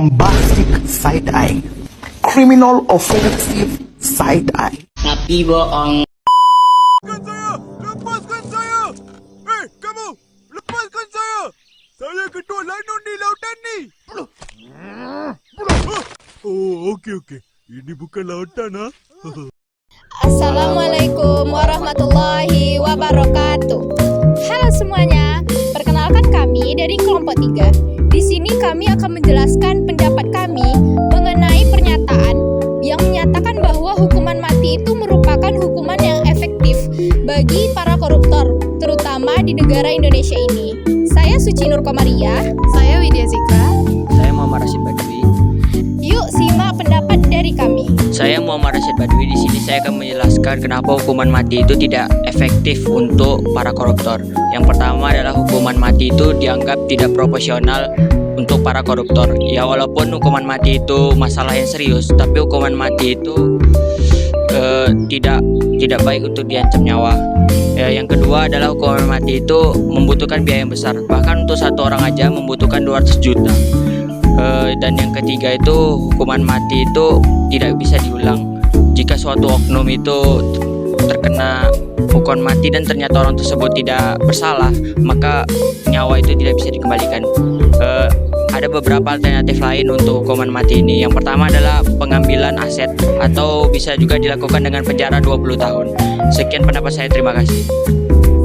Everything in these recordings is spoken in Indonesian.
bombastic side-eye, criminal offensive side-eye. Tapi bohong. Lepaskan saya! Hei, kamu! Lepaskan saya! Saya ketua lanun di lautan ni! Oh, okey. Ini bukan lautan, ha? Assalamualaikum warahmatullahi wabarakatuh. Halo semuanya, perkenalkan kami dari kelompok 3. Di sini kami akan menjelaskan pendapat kami mengenai pernyataan yang menyatakan bahwa hukuman mati itu merupakan hukuman yang efektif bagi para koruptor, terutama di negara Indonesia ini. Saya Suci Nur Komariah. Saya Widya Zikra. Saya Muhammad Rashid Badwi. Yuk simak pendapat dari kami. Saya Muhammad Rashid Badwi. Di sini saya akan menjelaskan kenapa hukuman mati itu tidak efektif untuk para koruptor. Yang pertama adalah hukuman mati itu dianggap tidak proporsional untuk para koruptor. Ya walaupun hukuman mati itu masalah yang serius, tapi hukuman mati itu tidak baik untuk diancam nyawa. Yang kedua adalah hukuman mati itu membutuhkan biaya yang besar. Bahkan untuk satu orang aja membutuhkan 200 juta. Dan yang ketiga itu hukuman mati itu tidak bisa diulang. Jika suatu oknum itu terkena hukuman mati dan ternyata orang tersebut tidak bersalah, maka nyawa itu tidak bisa dikembalikan. Ada beberapa alternatif lain untuk hukuman mati ini. Yang pertama adalah pengambilan aset atau bisa juga dilakukan dengan penjara 20 tahun. Sekian pendapat saya, terima kasih.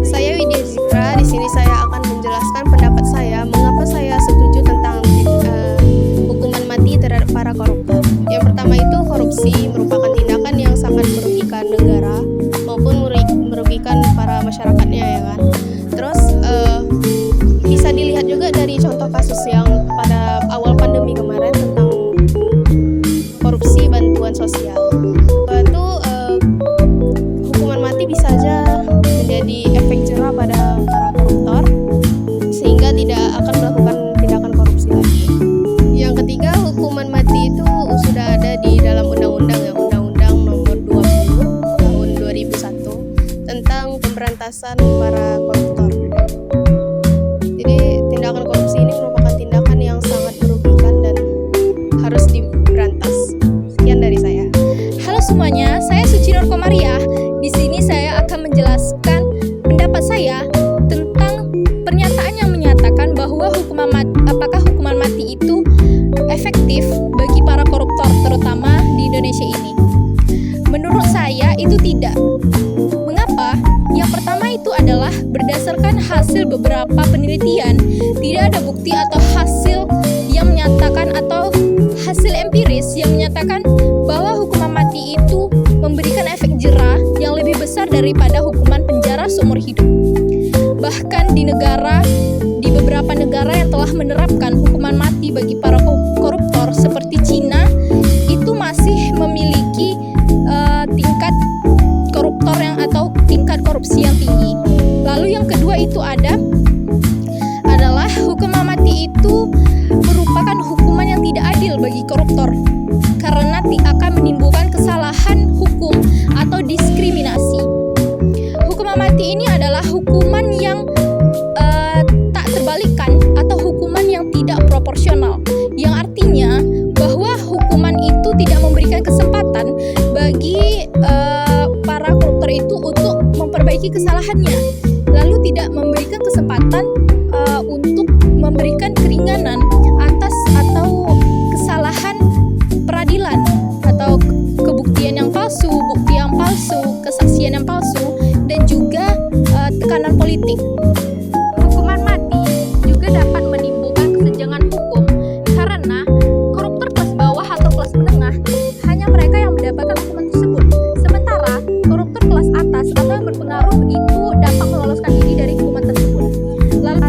Saya Widya Zikra. Di sini saya akan menjelaskan pendapat saya mengapa saya setuju tentang hukuman mati terhadap para koruptor. Yang pertama itu korupsi merupakan tindakan yang sangat merugikan negara maupun merugikan para masyarakatnya, ya kan. Terus bisa dilihat juga dari contoh kasus yang pada awal pandemi kemarin tentang korupsi bantuan sosial. Itu hukuman mati bisa saja menjadi efek jerah pada para koruptor sehingga tidak akan melakukan tindakan korupsi lagi. Yang ketiga, hukuman mati itu sudah ada di dalam undang-undang, ya, Undang-Undang Nomor 20 Tahun 2001 tentang pemberantasan para koruptor. Jadi tindakan korupsi ini merupakan tindakan yang sangat merugikan dan harus diberantas. Sekian dari saya. Halo semuanya, saya Suci Nur Komariah. Di sini saya akan menjelaskan pendapat saya tentang pernyataan yang menyatakan bahwa apakah hukuman mati itu efektif bagi para koruptor, terutama di Indonesia ini. Menurut saya itu tidak. Mengapa? Yang pertama itu adalah berdasarkan hasil beberapa penelitian, tidak ada bukti atau hasil yang menyatakan atau hasil empiris yang menyatakan bahwa hukuman mati itu memberikan efek jerah yang lebih besar daripada hukuman penjara seumur hidup. Bahkan di beberapa negara yang telah menerapkan hukuman mati bagi para koruptor seperti Cina, itu masih memiliki tingkat koruptor atau tingkat korupsi yang tinggi. Lalu yang kedua itu adalah hukuman mati itu merupakan hukuman yang tidak adil bagi koruptor karena akan menimbulkan kesalahan hukum atau diskriminasi. Hukuman mati ini adalah hukuman yang tak terbalikkan atau hukuman yang tidak proporsional, yang artinya bahwa hukuman itu tidak memberikan kesempatan bagi para koruptor itu untuk memperbaiki kesalahannya, lalu tidak memberikan kesempatan untuk memberikan keringanan atas atau kesalahan peradilan atau kebuktian yang palsu, bukti yang palsu, kesaksian yang palsu, dan juga tekanan politik. Hukuman mati juga dapat menimbulkan kesenjangan hukum karena koruptor kelas bawah atau kelas menengah hanya mereka yang mendapatkan hukuman tersebut. Sementara koruptor kelas atas atau yang berpengaruh itu dapat meloloskan diri dari hukuman tersebut. Lalu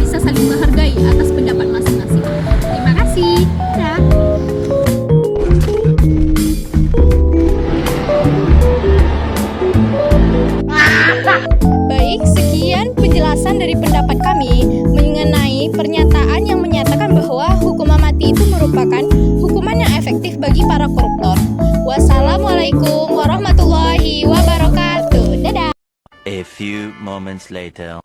bisa saling menghargai atas pendapat masing-masing. Terima kasih. Dah. Baik, sekian penjelasan dari pendapat kami mengenai pernyataan yang menyatakan bahwa hukuman mati itu merupakan hukuman yang efektif bagi para koruptor. Wassalamualaikum warahmatullahi wabarakatuh. Dadah. A few moments later.